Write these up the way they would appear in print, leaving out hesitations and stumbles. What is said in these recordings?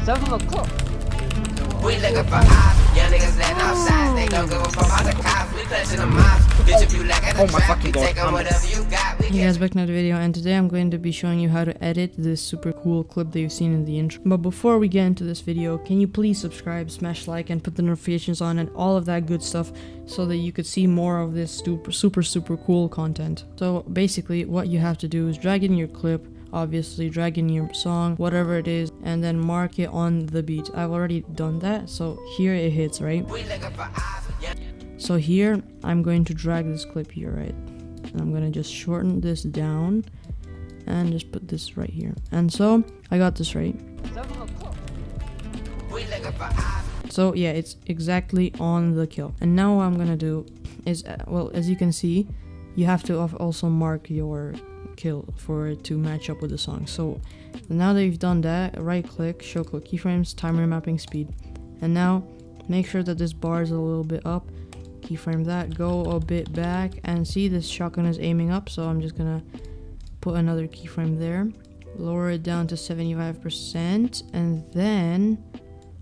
7 o'clock. We looking for ops, young niggas letting outside. They don't give a fuck about the cops. We clutching the mobs. Bitch, if you lack at the trap, we take on whatever you got. Hey guys, back to another video, and today I'm going to be showing you how to edit this super cool clip that you've seen in the intro. But before we get into this video, can you please subscribe, smash like, and put the notifications on and all of that good stuff so that you could see more of this super cool content. So basically what you have to do is drag in your clip, obviously drag in your song, whatever it is, and then mark it on the beat. I've already done that, so here it hits, right? So here I'm going to drag this clip here, right? And I'm gonna just shorten this down and just put this right here. And so I got this right. So yeah, it's exactly on the kill. And now what I'm gonna do is, well, as you can see, you have to also mark your kill for it to match up with the song. So now that you've done that, right click, show clip keyframes, timer mapping speed. And now make sure that this bar is a little bit up. Keyframe that, go a bit back, and see this shotgun is aiming up, so I'm just gonna put another keyframe there, lower it down to 75%, and then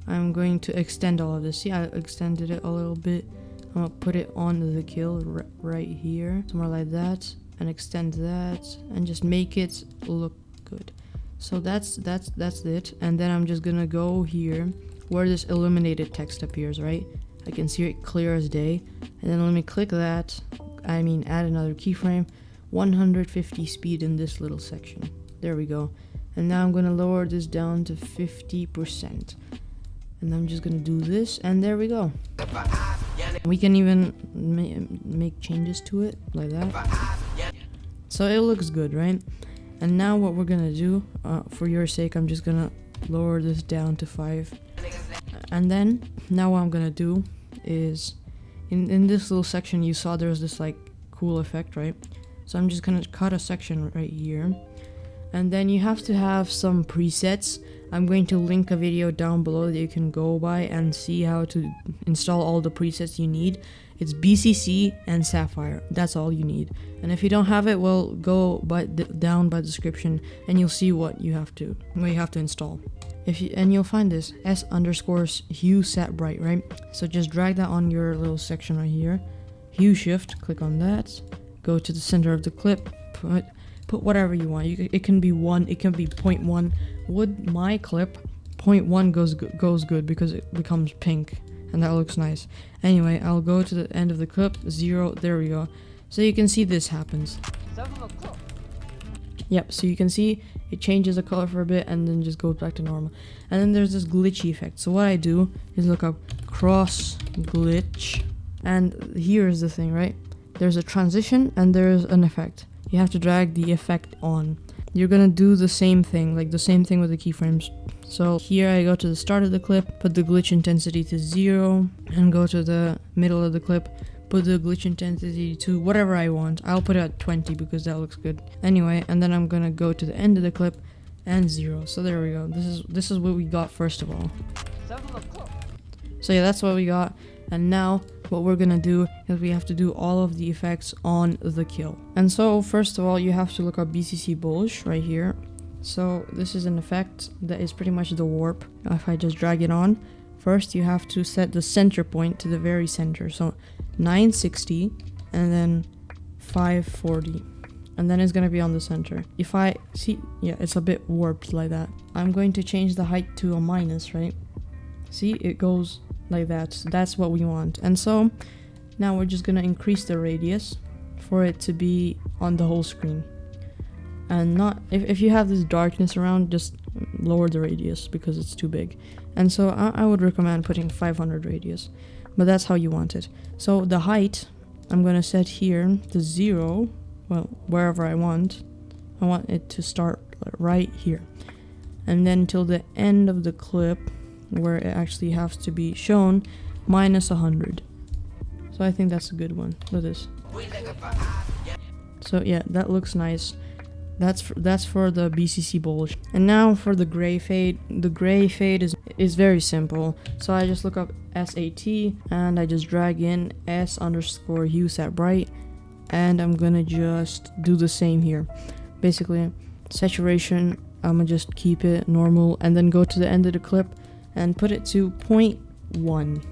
I'm going to extend all of this. See, I extended it a little bit. I'm gonna put it on the kill right here, somewhere like that, and extend that, and just make it look good. So that's it. And then I'm just gonna go here where this illuminated text appears, right? I can see it clear as day. And then let me click that, add another keyframe, 150 speed in this little section. There we go. And now I'm gonna lower this down to 50%. And I'm just gonna do this, and there we go. We can even make changes to it like that. So it looks good, right? And now what we're gonna do, for your sake, I'm just gonna lower this down to 5. And then now what I'm gonna do is, in this little section you saw there's this like cool effect, right? So I'm just gonna cut a section right here, and then you have to have some presets. I'm going to link a video down below that you can go by and see how to install all the presets you need. It's BCC and ZFare, that's all you need. And if you don't have it, well, go down by the description and you'll see what you have to install. And you'll find this S_hue set bright, right? So just drag that on your little section right here, hue shift, click on that, go to the center of the clip, put whatever you want. It can be 1, it can be 0.1. With my clip, 0.1 goes good because it becomes pink and that looks nice. Anyway, I'll go to the end of the clip, 0, there we go. So you can see this happens. 7 o'clock. Yep, so you can see it changes the color for a bit and then just goes back to normal. And then there's this glitchy effect. So what I do is look up cross glitch, and here's the thing, right? There's a transition and there's an effect. You have to drag the effect on. You're gonna do the same thing, like the same thing with the keyframes. So here I go to the start of the clip, put the glitch intensity to 0, and go to the middle of the clip, put the glitch intensity to whatever I want. I'll put it at 20 because that looks good. Anyway, and then I'm gonna go to the end of the clip and 0. So there we go. This is what we got first of all. 7 o'clock. So yeah, that's what we got. And now what we're gonna do is we have to do all of the effects on the kill. And so first of all, you have to look up BCC bulge right here. So this is an effect that is pretty much the warp. If I just drag it on, first you have to set the center point to the very center. So 960 and then 540, and then it's gonna be on the center. If I see, yeah, it's a bit warped like that. I'm going to change the height to a minus, right? See, it goes like that. So that's what we want. And so now we're just gonna increase the radius for it to be on the whole screen, and not if you have this darkness around, just lower the radius because it's too big. And so I would recommend putting 500 radius, but that's how you want it. So the height I'm gonna set here to 0, well, wherever I want it to start right here, and then till the end of the clip where it actually has to be shown, minus 100. So I think that's a good one. Look at this. So yeah, that looks nice. That's for the BCC bulge. And now for the gray fade. The gray fade is very simple. So I just look up SAT and I just drag in S_hue set bright, and I'm gonna just do the same here. Basically, saturation I'm gonna just keep it normal and then go to the end of the clip and put it to 0.1.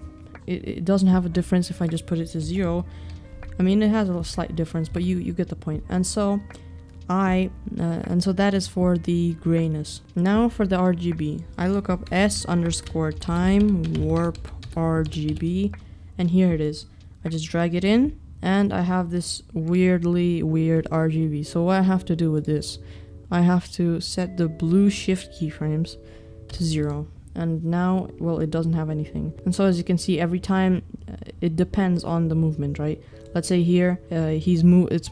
It doesn't have a difference if I just put it to 0. I mean, it has a slight difference, but you get the point. And so that is for the grayness. Now for the RGB, I look up s_time warp RGB, and here it is. I just drag it in, and I have this weirdly weird RGB. So what I have to do with this, I have to set the blue shift keyframes to 0. And now, well, it doesn't have anything. And so as you can see, every time it depends on the movement, right? Let's say here, it's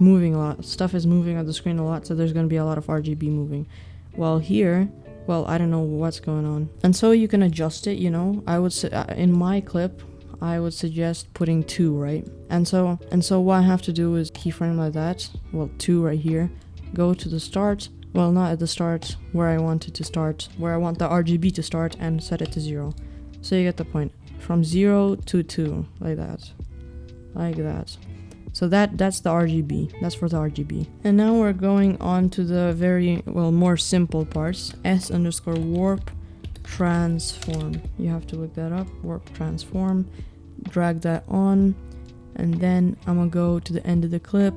moving a lot. Stuff is moving on the screen a lot, so there's going to be a lot of RGB moving. While here, well, I don't know what's going on. And so you can adjust it, you know. I would say, in my clip, I would suggest putting 2, right? And so what I have to do is keyframe like that. Well, 2 right here. Go to the start. Well, not at the start, where I want it to start, where I want the RGB to start, and set it to 0. So you get the point. From 0 to 2, like that. Like that. So that's the RGB. That's for the RGB. And now we're going on to the very, well, more simple parts. s_warp transform. You have to look that up. Warp transform. Drag that on. And then I'm gonna go to the end of the clip.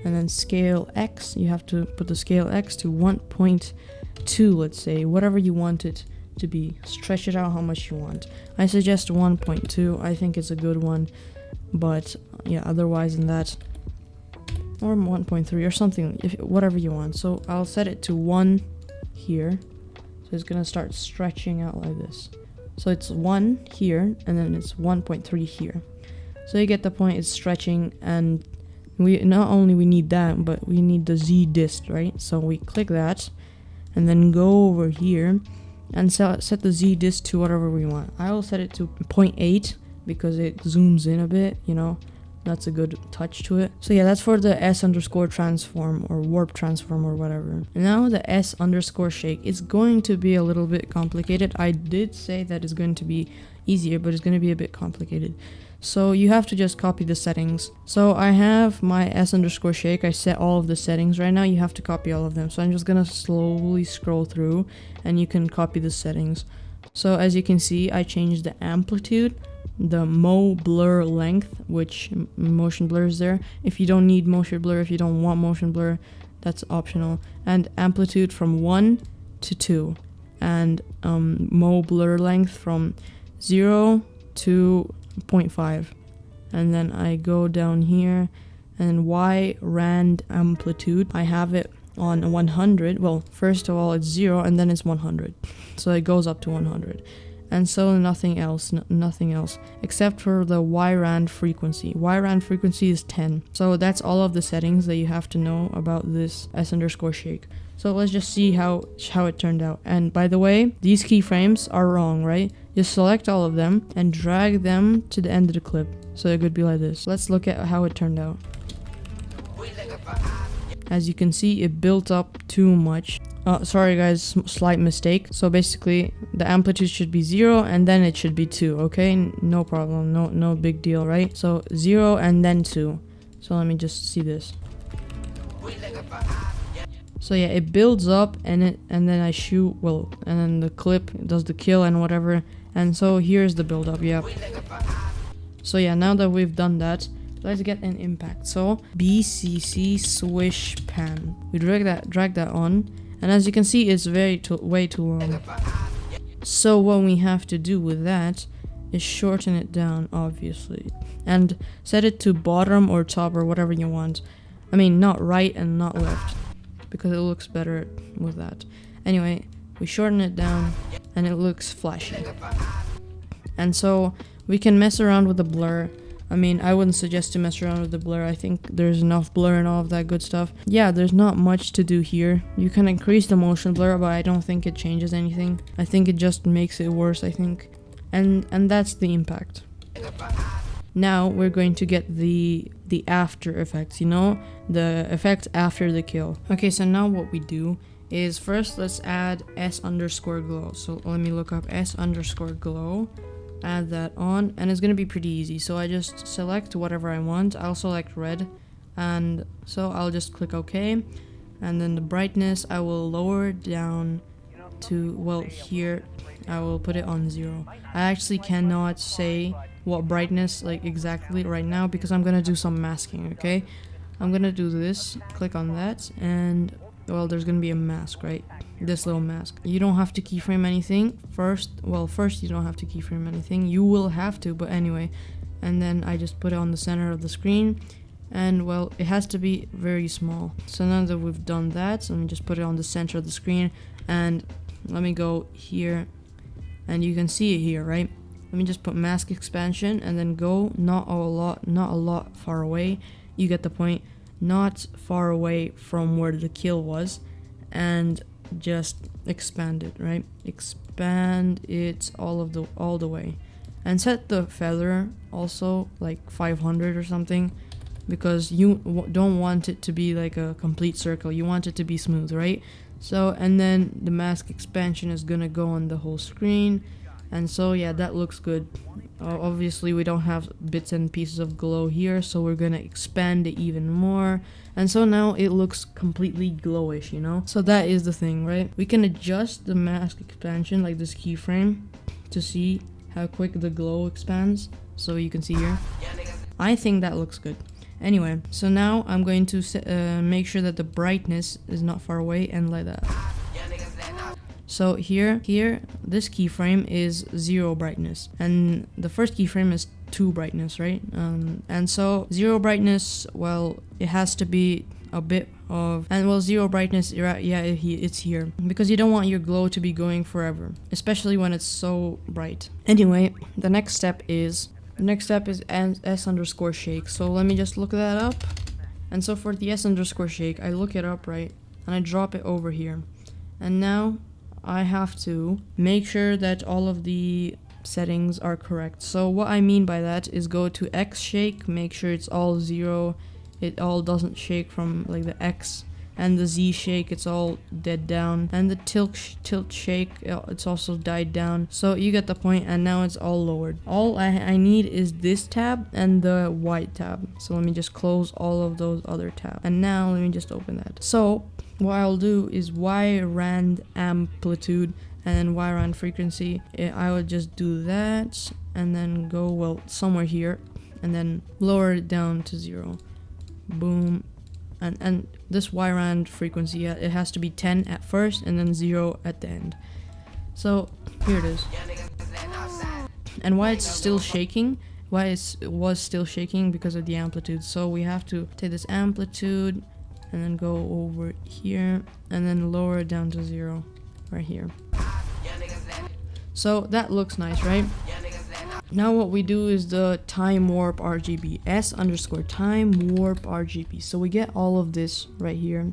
And then scale X, you have to put the scale X to 1.2, let's say, whatever you want it to be. Stretch it out how much you want. I suggest 1.2, I think it's a good one, but yeah, otherwise than that, or 1.3 or something, whatever you want. So I'll set it to 1 here, so it's gonna start stretching out like this. So it's 1 here, and then it's 1.3 here. So you get the point, it's stretching, and we need that, but we need the Z dist, right? So we click that and then go over here and set the Z dist to whatever we want. I will set it to 0.8 because it zooms in a bit, you know. That's a good touch to it. So yeah, that's for the s_transform or warp transform or whatever. And now the s_shake is going to be a little bit complicated. I did say that it's going to be easier, but it's going to be a bit complicated. So you have to just copy the settings. So I have my s_shake. I set all of the settings right now. You have to copy all of them. So I'm just gonna slowly scroll through and you can copy the settings. So as you can see, I changed the amplitude, the blur length, which motion blur is there. If you don't need motion blur, if you don't want motion blur, that's optional. And amplitude from 1 to 2. And blur length from 0 to 0.5, and then I go down here, and Y rand amplitude, I have it on 100. Well, first of all it's 0 and then it's 100, so it goes up to 100, and so nothing else except for the Y rand frequency. Y rand frequency is 10. So that's all of the settings that you have to know about this s_shake. So let's just see how it turned out. And by the way, these keyframes are wrong, right? Just select all of them and drag them to the end of the clip. So it could be like this. Let's look at how it turned out. As you can see, it built up too much. Sorry guys, slight mistake. So basically, the amplitude should be 0 and then it should be 2, okay? No problem, no big deal, right? So 0 and then 2. So let me just see this. So yeah, it builds up and then I shoot, well, and then the clip does the kill and whatever. And so here's the build up, yeah. So yeah, now that we've done that, let's get an impact. So BCC swish pan. We drag that on, and as you can see, it's way too long. So what we have to do with that is shorten it down, obviously, and set it to bottom or top or whatever you want. I mean, not right and not left, because it looks better with that. Anyway, we shorten it down and it looks flashy. And so we can mess around with the blur. I mean, I wouldn't suggest to mess around with the blur. I think there's enough blur and all of that good stuff. Yeah, there's not much to do here. You can increase the motion blur, but I don't think it changes anything. I think it just makes it worse, I think. And that's the impact. Now we're going to get the after effects, you know, the effects after the kill. Okay, so now what we do is first let's add s_glow. So let me look up s_glow, add that on, and it's gonna be pretty easy. So I just select whatever I want. I'll select red, and so I'll just click OK, And then the brightness, I will lower it down to, well, here. I will put it on 0. I actually cannot say what brightness, like, exactly right now, because I'm gonna do some masking, okay? I'm gonna do this, click on that, and, well, there's gonna be a mask, right? This little mask. You don't have to keyframe anything. First you don't have to keyframe anything. You will have to, but anyway. And then I just put it on the center of the screen. And, well, it has to be very small. So now that we've done that, let me just put it on the center of the screen. And let me go here. And you can see it here, right? Let me just put mask expansion and then go not a lot far away. You get the point. Not far away from where the kill was. And just expand it, right? Expand it all the way. And set the feather also like 500 or something, because you don't want it to be like a complete circle. You want it to be smooth, right? So, and then the mask expansion is gonna go on the whole screen. And so, yeah, that looks good. Obviously, we don't have bits and pieces of glow here, so we're gonna expand it even more. And so now it looks completely glowish, you know? So that is the thing, right? We can adjust the mask expansion, like this keyframe, to see how quick the glow expands. So you can see here. I think that looks good. Anyway, so now I'm going to make sure that the brightness is not far away, and like that. So here, this keyframe is 0 brightness, and the first keyframe is 2 brightness, right? And so 0 brightness, well, it has to be a bit of, and well, 0 brightness, yeah, it's here, because you don't want your glow to be going forever, especially when it's so bright. Anyway, the next step is s_shake. So let me just look that up. And so for the s_shake, I look it up, right, and I drop it over here. And now I have to make sure that all of the settings are correct. So what I mean by that is go to X shake, make sure it's all 0, it all doesn't shake from like the X, and the Z shake, it's all dead down, and the tilt shake, it's also died down. So you get the point, and now it's all lowered. All I need is this tab and the white tab. So let me just close all of those other tabs, and now let me just open that. So what I'll do is Y-rand amplitude and then Y-rand frequency. I would just do that and then go, well, somewhere here, and then lower it down to 0. Boom. And this Y-rand frequency, it has to be 10 at first and then 0 at the end. So here it is. And why it's still shaking, it was still shaking because of the amplitude. So we have to take this amplitude and then go over here and then lower it down to 0 right here. So that looks nice, right? Now what we do is the time warp RGB, s_time warp RGB. So we get all of this right here,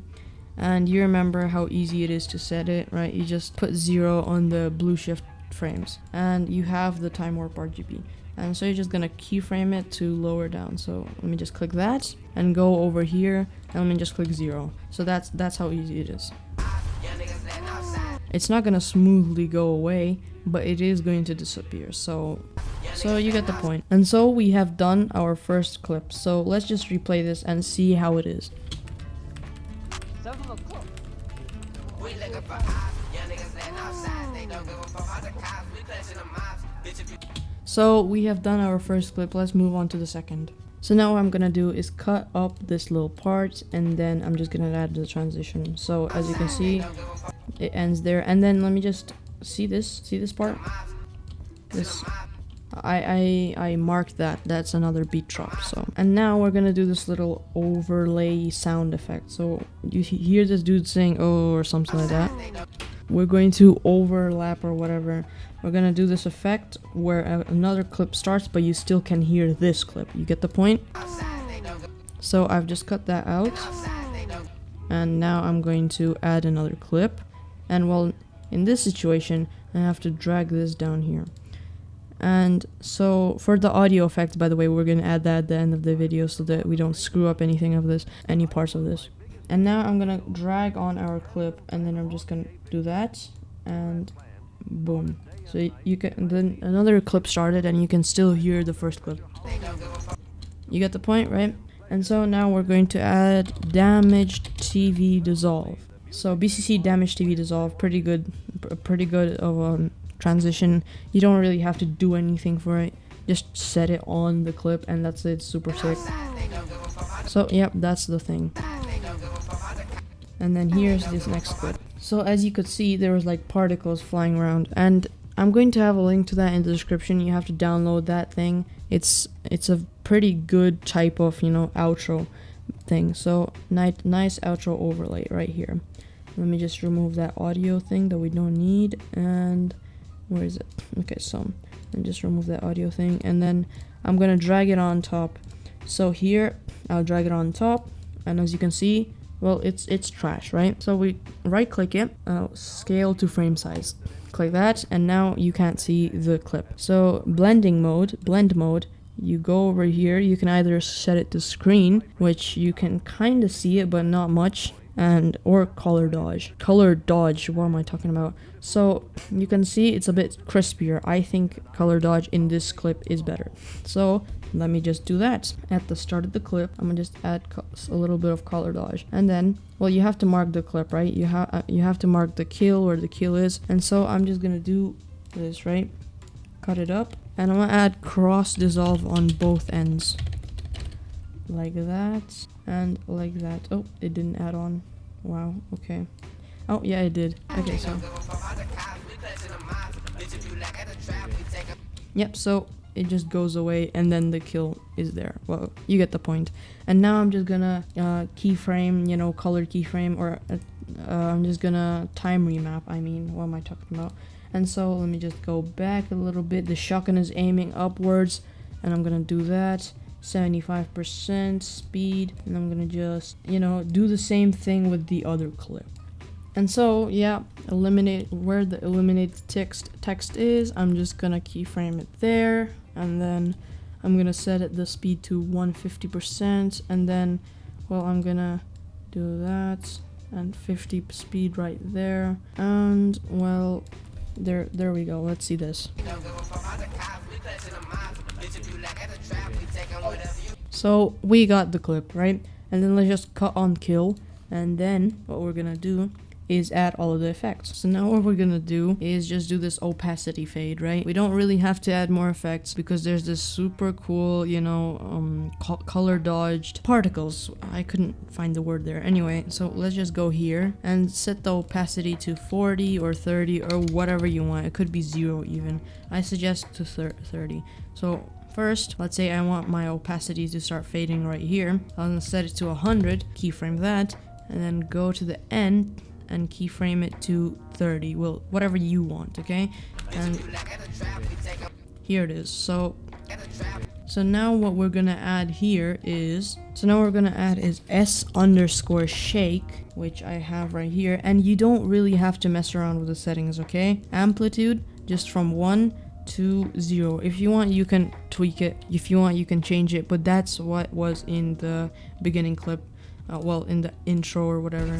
and you remember how easy it is to set it, right? You just put 0 on the blue shift frames and you have the time warp RGB. And so you're just gonna keyframe it to lower down. So let me just click that and go over here, and let me just click 0. So that's how easy it is. It's not gonna smoothly go away, but it is going to disappear. So you get the point. And so we have done our first clip. So let's just replay this and see how it is. 7 o'clock. So we have done our first clip. Let's move on to the second. So now what I'm gonna do is cut up this little part, and then I'm just gonna add the transition. So as you can see, it ends there. And then let me just see this part. This I marked that. That's another beat drop. So, and now we're gonna do this little overlay sound effect. So you hear this dude saying "oh" or something like that. We're going to overlap or whatever. We're gonna do this effect where another clip starts, but you still can hear this clip. You get the point? So I've just cut that out, and now I'm going to add another clip. And well, in this situation, I have to drag this down here. And so for the audio effects, by the way, we're going to add that at the end of the video so that we don't screw up anything of this, any parts of this. And now I'm going to drag on our clip, and then I'm just going to do that, and boom. So you can, then another clip started, and you can still hear the first clip. You get the point, right? And so now we're going to add damaged TV dissolve. So BCC damaged TV dissolve, pretty good of a transition. You don't really have to do anything for it. Just set it on the clip and that's it. Super sick. So yep, that's the thing. And then here's this next clip. So as you could see, there was like particles flying around, and I'm going to have a link to that in the description. You have to download that thing. It's a pretty good type of, you know, outro thing. So nice outro overlay right here. Let me just remove that audio thing that we don't need. And where is it? Okay, so and just remove that audio thing, and then I'm gonna drag it on top. So here I'll drag it on top, and as you can see, well, it's trash, right? So we right click it, scale to frame size, click that, and now you can't see the clip. So blend mode, you go over here, you can either set it to screen, which you can kind of see it but not much, or color dodge, what am I talking about? So you can see it's a bit crispier. I think color dodge in this clip is better. So let me just do that. At the start of the clip, I'm gonna just add a little bit of color dodge, and then, well, you have to mark the clip, right? You have to mark the kill where the kill is, and so I'm just gonna do this, right? Cut it up, and I'm gonna add cross dissolve on both ends, like that and like that. Oh, it didn't add on. Wow. Okay. Oh yeah, it did. Okay, so yep, so it just goes away and then the kill is there. Well, you get the point. And now I'm just gonna keyframe, you know, color keyframe, or I'm just gonna time remap. I mean, what am I talking about? And so let me just go back a little bit. The shotgun is aiming upwards, and I'm gonna do that. 75% speed, and I'm gonna just, you know, do the same thing with the other clip. And so yeah, eliminate where the eliminate text is. I'm just gonna keyframe it there, and then I'm gonna set it the speed to 150%, and then, well, I'm gonna do that and 50 speed right there, and well, there we go. Let's see this. So we got the clip, right? And then let's just cut on kill, and then what we're gonna do is add all of the effects. So now what we're gonna do is just do this opacity fade, right? We don't really have to add more effects because there's this super cool, you know, color dodged particles. I couldn't find the word there. Anyway, so let's just go here and set the opacity to 40 or 30 or whatever you want. It could be 0 even. I suggest to 30. So first, let's say I want my opacity to start fading right here. I'm gonna set it to 100, keyframe that, and then go to the end and keyframe it to 30. Well, whatever you want, okay? And here it is. So now what we're gonna add here is, S_shake, which I have right here, and you don't really have to mess around with the settings, okay? Amplitude, just from 1 to 0. If you want, you can tweak it. If you want, you can change it, but that's what was in the beginning clip, well, in the intro or whatever.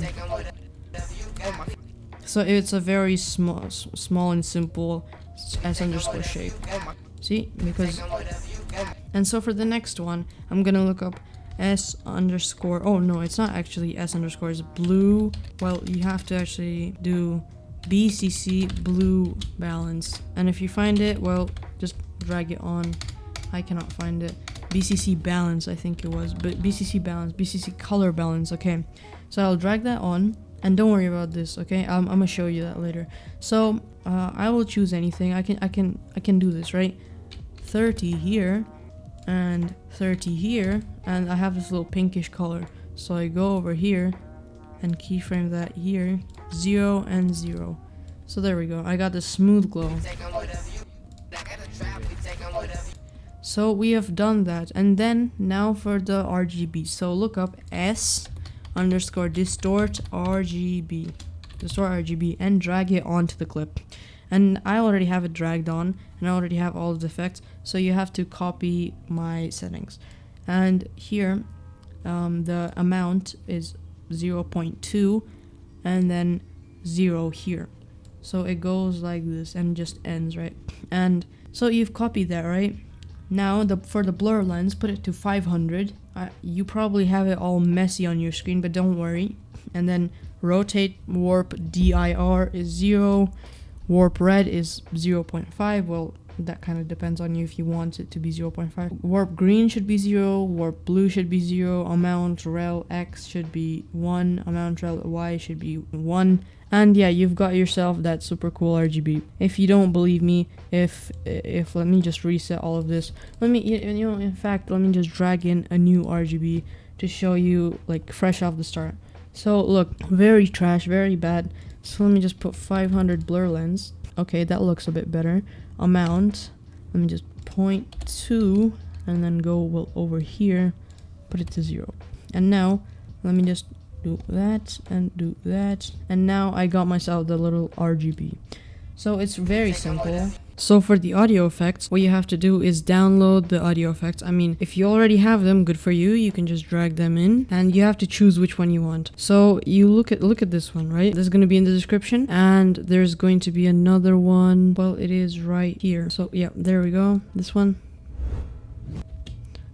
So it's a very small and simple S_shake. See, because, and so for the next one, I'm gonna look up S_, oh no, it's not actually S_, it's blue. Well, you have to actually do BCC blue balance, and if you find it, well, just drag it on. I cannot find it. BCC balance, I think it was, but BCC balance, BCC color balance. Okay, so I'll drag that on, and don't worry about this, okay? I'm gonna show you that later. So I will choose anything. I can do this, right? 30 here and 30 here, and I have this little pinkish color, so I go over here and keyframe that here, 0 and 0. So there we go, I got the smooth glow. So we have done that, and then now for the RGB. So look up S_distort RGB, and drag it onto the clip. And I already have it dragged on, and I already have all of the effects, so you have to copy my settings. And here, the amount is 0.2, and then 0 here. So it goes like this and just ends, right? And so you've copied that, right? Now for the blur lens, put it to 500. You probably have it all messy on your screen, but don't worry. And then rotate warp dir is 0, warp red is 0.5. Well, that kind of depends on you if you want it to be 0.5. Warp green should be 0, warp blue should be 0, amount rel x should be 1, amount rel y should be 1. And yeah, you've got yourself that super cool RGB. If you don't believe me, if let me just reset all of this. Let me, in fact, let me just drag in a new RGB to show you, like, fresh off the start. So look, very trash, very bad. So let me just put 500 blur lens. Okay, that looks a bit better. Amount, let me just 0.2 and then go over here, put it to 0. And now let me just do that and do that, and now I got myself the little RGB. So it's very simple. So for the audio effects, what you have to do is download the audio effects. I mean, if you already have them, good for you. You can just drag them in, and you have to choose which one you want. So you look at this one, right? This is going to be in the description, and there's going to be another one. Well, it is right here. So yeah, there we go. This one.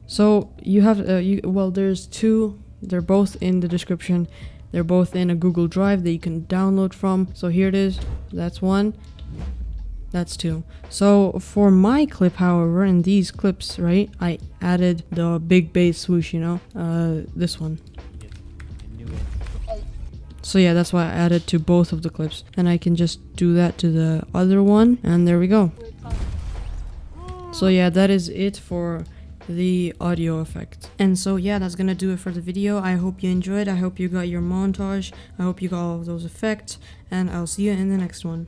So you have well, there's two. They're both in the description. They're both in a Google Drive that you can download from. So here it is. That's one. That's two. So for my clip, however, in these clips, right, I added the big bass swoosh, you know, this one. So yeah, that's why I added to both of the clips, and I can just do that to the other one, and there we go. So yeah, that is it for the audio effect. And so yeah, that's gonna do it for the video. I hope you enjoyed. I hope you got your montage. I hope you got all of those effects, and I'll see you in the next one.